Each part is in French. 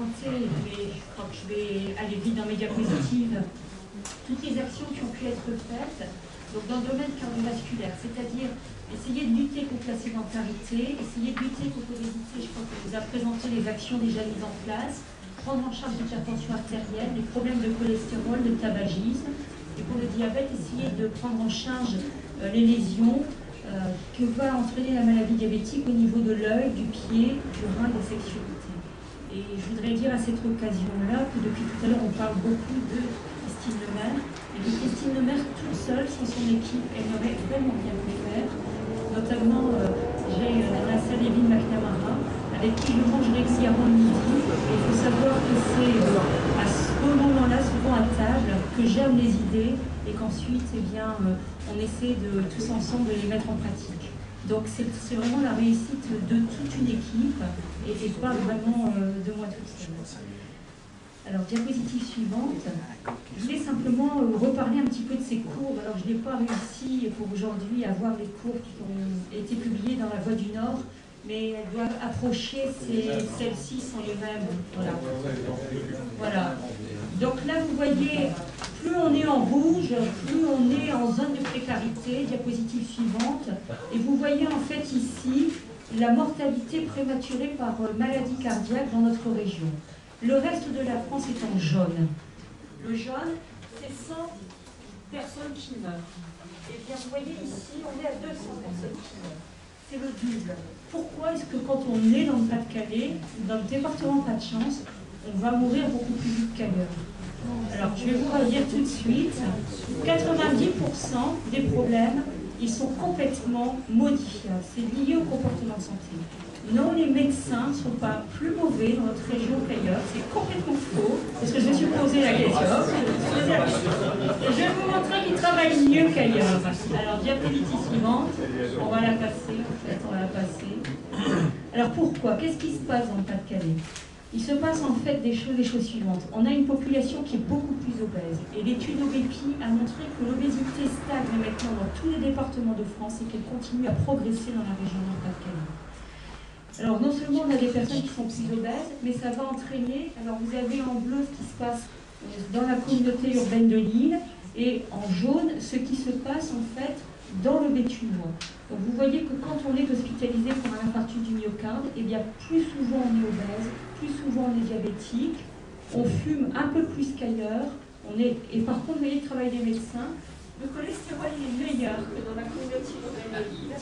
présenter, mais je crois que je vais aller vite dans mes diapositives, toutes les actions qui ont pu être faites donc dans le domaine cardiovasculaire, c'est-à-dire essayer de lutter contre la sédentarité, essayer de lutter contre l'obésité. Je crois qu'on vous a présenté les actions déjà mises en place, prendre en charge l'hypertension artérielle, les problèmes de cholestérol, de tabagisme, et pour le diabète, essayer de prendre en charge les lésions que va entraîner la maladie diabétique au niveau de l'œil, du pied, du rein, des sexualités. Et je voudrais dire à cette occasion-là que depuis tout à l'heure, on parle beaucoup de Christine Lemaire, et que Christine Lemaire, toute seule, sans son équipe, elle aurait vraiment bien pu faire. Notamment, j'ai Nassa Levin-McNamara, avec qui je mange régulièrement le midi, et il faut savoir que c'est à ce moment-là, souvent à table, que germent les idées, et qu'ensuite, eh bien, on essaie de tous ensemble de les mettre en pratique. Donc c'est vraiment la réussite de toute une équipe et pas vraiment de moi toute seule. Alors, diapositive suivante. Je voulais simplement reparler un petit peu de ces courbes. Alors, je n'ai pas réussi pour aujourd'hui à voir les courbes qui ont été publiées dans La Voix du Nord, mais elles doivent approcher, celles-ci sont les mêmes. Voilà. Voilà. Donc là, vous voyez, plus on est en rouge, plus on est en zone de précarité. Diapositive suivante. Et vous voyez en fait ici la mortalité prématurée par maladie cardiaque dans notre région. Le reste de la France est en jaune. Le jaune, c'est 100 personnes qui meurent. Et bien, vous voyez ici, on est à 200 personnes qui meurent. C'est le double. Pourquoi est-ce que quand on est dans le Pas-de-Calais, dans le département Pas de Chance, on va mourir beaucoup plus vite qu'ailleurs? Alors, je vais vous redire tout de suite, 90% des problèmes, ils sont complètement modifiables. C'est lié au comportement de santé. Non, les médecins ne sont pas plus mauvais dans notre région qu'ailleurs. C'est complètement faux, parce que je me suis posé la question. Je vais vous montrer qu'ils travaillent mieux qu'ailleurs. Alors, diapositive suivante. On va la passer, en fait, on va la passer. Alors, pourquoi? Qu'est-ce qui se passe dans le Pas-de-Calais? Il se passe en fait les choses suivantes. On a une population qui est beaucoup plus obèse. Et l'étude OBEPI a montré que l'obésité stagne maintenant dans tous les départements de France et qu'elle continue à progresser dans la région du Pas-de-Calais. Alors non seulement on a des personnes qui sont plus obèses, mais ça va entraîner, alors vous avez en bleu ce qui se passe dans la communauté urbaine de Lille, et en jaune ce qui se passe en fait dans le Béthunois. Donc vous voyez que quand on est hospitalisé pour un infarctus du myocarde, eh bien plus souvent on est obèse, plus souvent on est diabétique, on fume un peu plus qu'ailleurs, et par contre vous voyez le travail des médecins, le cholestérol est meilleur que dans la communauté urbaine de Lille.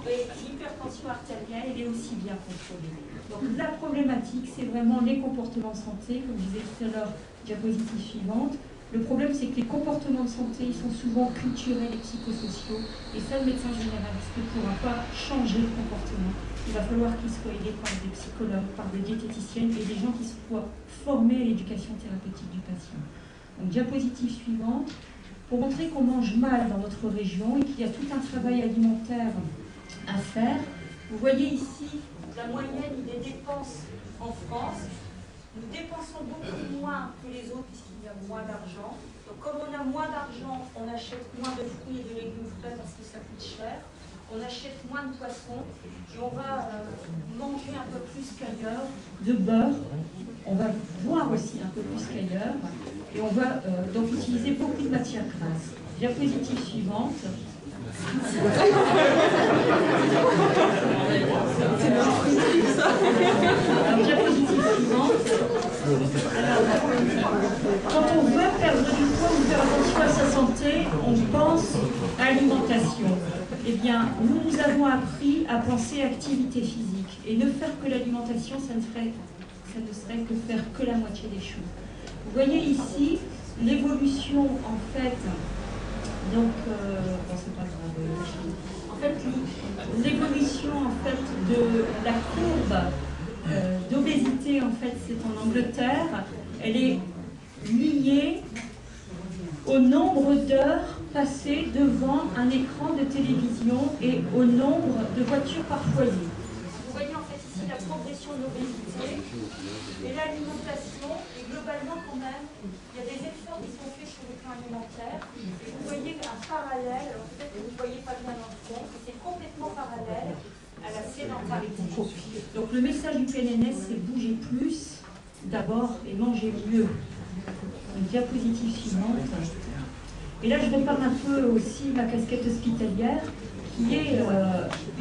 Et l'hypertension artérielle, elle est aussi bien contrôlée. Donc la problématique, c'est vraiment les comportements de santé, comme je disais tout à l'heure, diapositive suivante. Le problème, c'est que les comportements de santé, ils sont souvent culturels et psychosociaux. Et ça, le médecin généraliste ne pourra pas changer le comportement. Il va falloir qu'il soit aidé par des psychologues, par des diététiciennes et des gens qui soient formés à l'éducation thérapeutique du patient. Donc diapositive suivante. Pour montrer qu'on mange mal dans notre région et qu'il y a tout un travail alimentaire à faire. Vous voyez ici la moyenne des dépenses en France. Nous dépensons beaucoup moins que les autres puisqu'il y a moins d'argent. Donc comme on a moins d'argent, on achète moins de fruits et de légumes frais parce que ça coûte cher. On achète moins de poissons et on va manger un peu plus qu'ailleurs de beurre. On va boire aussi un peu plus qu'ailleurs. Et on va donc utiliser beaucoup de matières grasses. Diapositive suivante. Alors, diapositive suivante. Alors, quand on veut perdre du poids ou faire attention à sa santé, on pense à l'alimentation. Eh bien, nous avons appris à penser activité physique. Et ne faire que l'alimentation, ça ne serait que faire que la moitié des choses. Vous voyez ici l'évolution en fait, donc bon, c'est pas grave, en fait l'évolution en fait de la courbe d'obésité en fait c'est en Angleterre, elle est liée au nombre d'heures passées devant un écran de télévision et au nombre de voitures par foyer. Vous voyez en fait ici la progression de l'obésité et l'alimentation, et globalement quand même, il y a des efforts qui sont faits sur le plan alimentaire, et vous voyez un parallèle, alors peut-être que vous ne voyez pas bien dans le fond, mais c'est complètement parallèle à la sédentarité. Donc le message du PNNS, c'est bouger plus, d'abord et manger mieux. Donc, diapositive suivante. Et là, je repars un peu aussi ma casquette hospitalière, qui est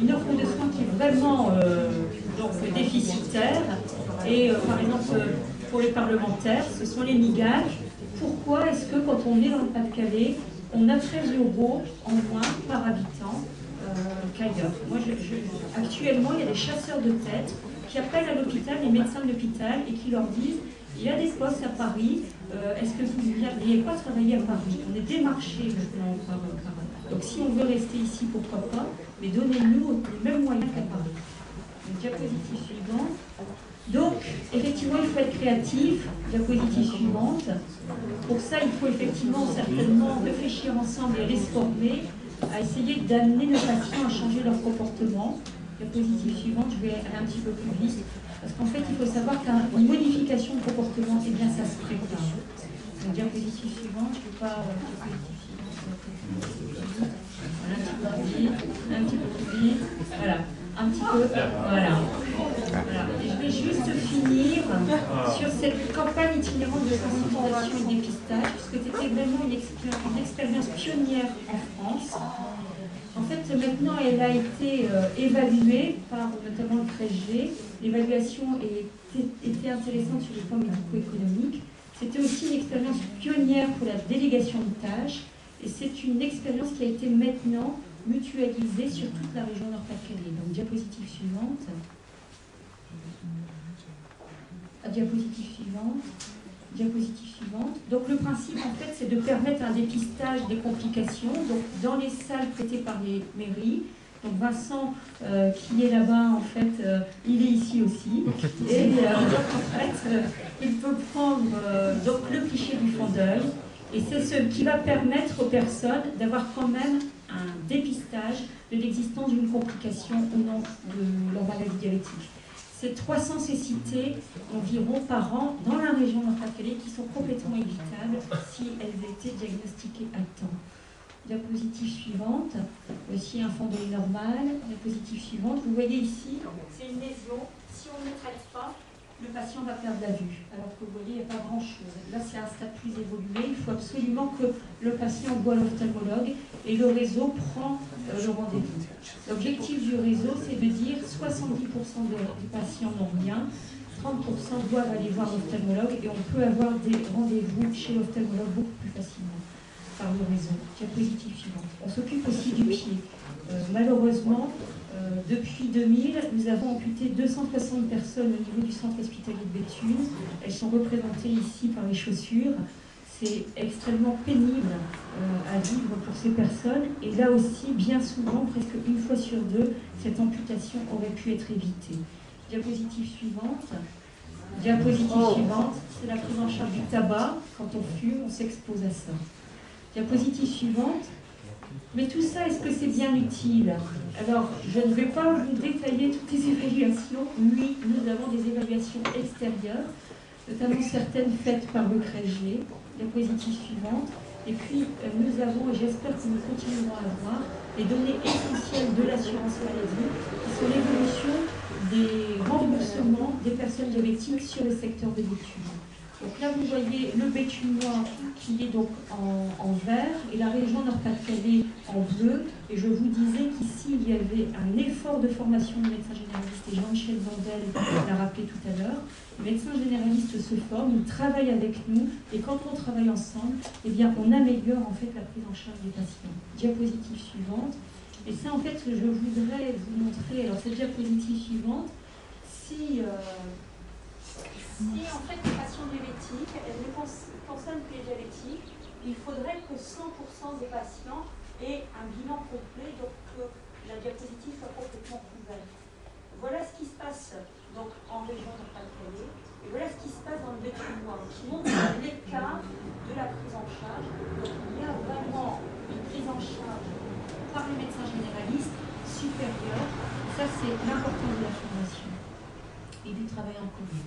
une offre de soins qui est vraiment donc, déficitaire. Et par exemple, pour les parlementaires, ce sont les migages. Pourquoi est-ce que quand on est dans le Pas-de-Calais, on a 13 € en moins par habitant qu'ailleurs? Moi, actuellement, il y a des chasseurs de tête qui appellent à l'hôpital, les médecins de l'hôpital, et qui leur disent: il y a des postes à Paris, est-ce que vous ne viendriez pas travailler à Paris? On est démarché maintenant par. Donc si on veut rester ici, pourquoi pas, mais donnez-nous les mêmes moyens qu'à Paris. Donc, diapositive suivante. Donc, effectivement, il faut être créatif. Diapositive suivante. Pour ça, il faut effectivement, certainement, réfléchir ensemble et aller se former, à essayer d'amener nos patients à changer leur comportement. Diapositive suivante, je vais aller un petit peu plus vite. Parce qu'en fait, il faut savoir qu'une modification de comportement, eh bien, ça se prépare. Donc, diapositive suivante, je ne veux pas. Un petit peu plus vite. Voilà. Un petit peu. Voilà. Et je vais juste finir sur cette campagne itinérante de sensibilisation et de dépistage, puisque c'était vraiment une expérience pionnière en France. En fait, maintenant, elle a été évaluée par notamment le 13G. L'évaluation était intéressante sur le plan médico-économique. C'était aussi une expérience pionnière pour la délégation de tâches. Et c'est une expérience qui a été maintenant mutualisée sur toute la région Nord-Pas-de-Calais. Donc, diapositive suivante. Diapositive suivante. Diapositive suivante. Donc, le principe, en fait, c'est de permettre un dépistage des complications. Donc, dans les salles prêtées par les mairies. Donc, Vincent, qui est là-bas, en fait, il est ici aussi. Et en fait, il peut prendre donc, le cliché du fond d'œil. Et c'est ce qui va permettre aux personnes d'avoir quand même un dépistage de l'existence d'une complication ou non de leur maladie diabétique. C'est 300 cécités environ par an dans la région Nord-Pas-de-Calais qui sont complètement évitables si elles étaient diagnostiquées à temps. Diapositive suivante, aussi un fond d'œil normal. Diapositive suivante, vous voyez ici, c'est une lésion. Si on ne le traite pas, le patient va perdre la vue. Alors que vous voyez, il n'y a pas grand-chose. Là, c'est un stade plus évolué. Il faut absolument que le patient voie l'ophtalmologue et le réseau prend le rendez-vous. L'objectif du réseau, c'est de dire 70% des patients n'ont rien, 30% doivent aller voir l'ophtalmologue et on peut avoir des rendez-vous chez l'ophtalmologue beaucoup plus facilement par le réseau. Diapositive suivante. On s'occupe aussi du pied. Malheureusement, depuis 2000, nous avons amputé 260 personnes au niveau du centre hospitalier de Béthune. Elles sont représentées ici par les chaussures. C'est extrêmement pénible à vivre pour ces personnes. Et là aussi, bien souvent, presque une fois sur deux, cette amputation aurait pu être évitée. Diapositive suivante. Diapositive suivante, c'est la prise en charge du tabac. Quand on fume, on s'expose à ça. Diapositive suivante. Mais tout ça, est-ce que c'est bien utile? Alors, je ne vais pas vous détailler toutes les évaluations. Oui, nous avons des évaluations extérieures, notamment certaines faites par le 13G. Diapositive suivante. Et puis, nous avons, et j'espère que nous continuerons à avoir, les données essentielles de l'assurance maladie, qui sont l'évolution des remboursements des personnes diabétiques sur le secteur de l'étude. Donc là, vous voyez le Béthunois qui est donc en vert et la région Nord-Pas-de-Calais en bleu. Et je vous disais qu'ici, il y avait un effort de formation des médecins généralistes et Jean-Michel Vandel l'a rappelé tout à l'heure. Les médecins généralistes se forment, ils travaillent avec nous et quand on travaille ensemble, eh bien, on améliore en fait la prise en charge des patients. Diapositive suivante. Et ça, en fait, je voudrais vous montrer. Alors, cette diapositive suivante, si en fait les patients diabétiques, elles ne concernent que les diabétiques, il faudrait que 100% des patients aient un bilan complet, donc que la diapositive soit complètement couverte. Voilà ce qui se passe donc, en région Nord-Pas-de-Calais, et voilà ce qui se passe dans le Béthunois, qui montre l'écart de la prise en charge. Donc il y a vraiment une prise en charge par les médecins généralistes supérieure. Ça, c'est l'importance de la formation et du travail en commun.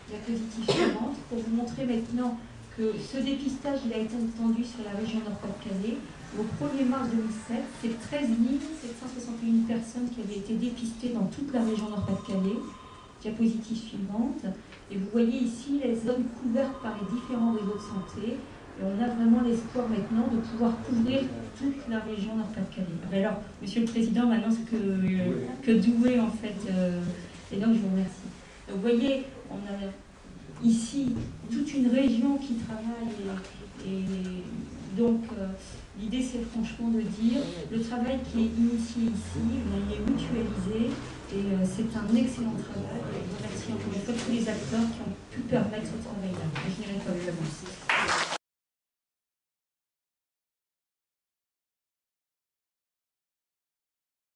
Diapositive suivante, pour vous montrer maintenant que ce dépistage il a été étendu sur la région Nord-Pas-de-Calais. Au 1er mars 2007, c'est 13 761 personnes qui avaient été dépistées dans toute la région Nord-Pas-de-Calais. Diapositive suivante. Et vous voyez ici les zones couvertes par les différents réseaux de santé. Et on a vraiment l'espoir maintenant de pouvoir couvrir toute la région Nord-Pas-de-Calais. Alors, Monsieur le Président, maintenant ce que Douai en fait, et donc je vous remercie. Vous voyez, on a ici toute une région qui travaille et donc l'idée c'est franchement de dire le travail qui est initié ici, il est mutualisé et c'est un excellent travail. Et je remercie encore une fois tous les acteurs qui ont pu permettre ce travail-là. Je n'irai pas plus loin.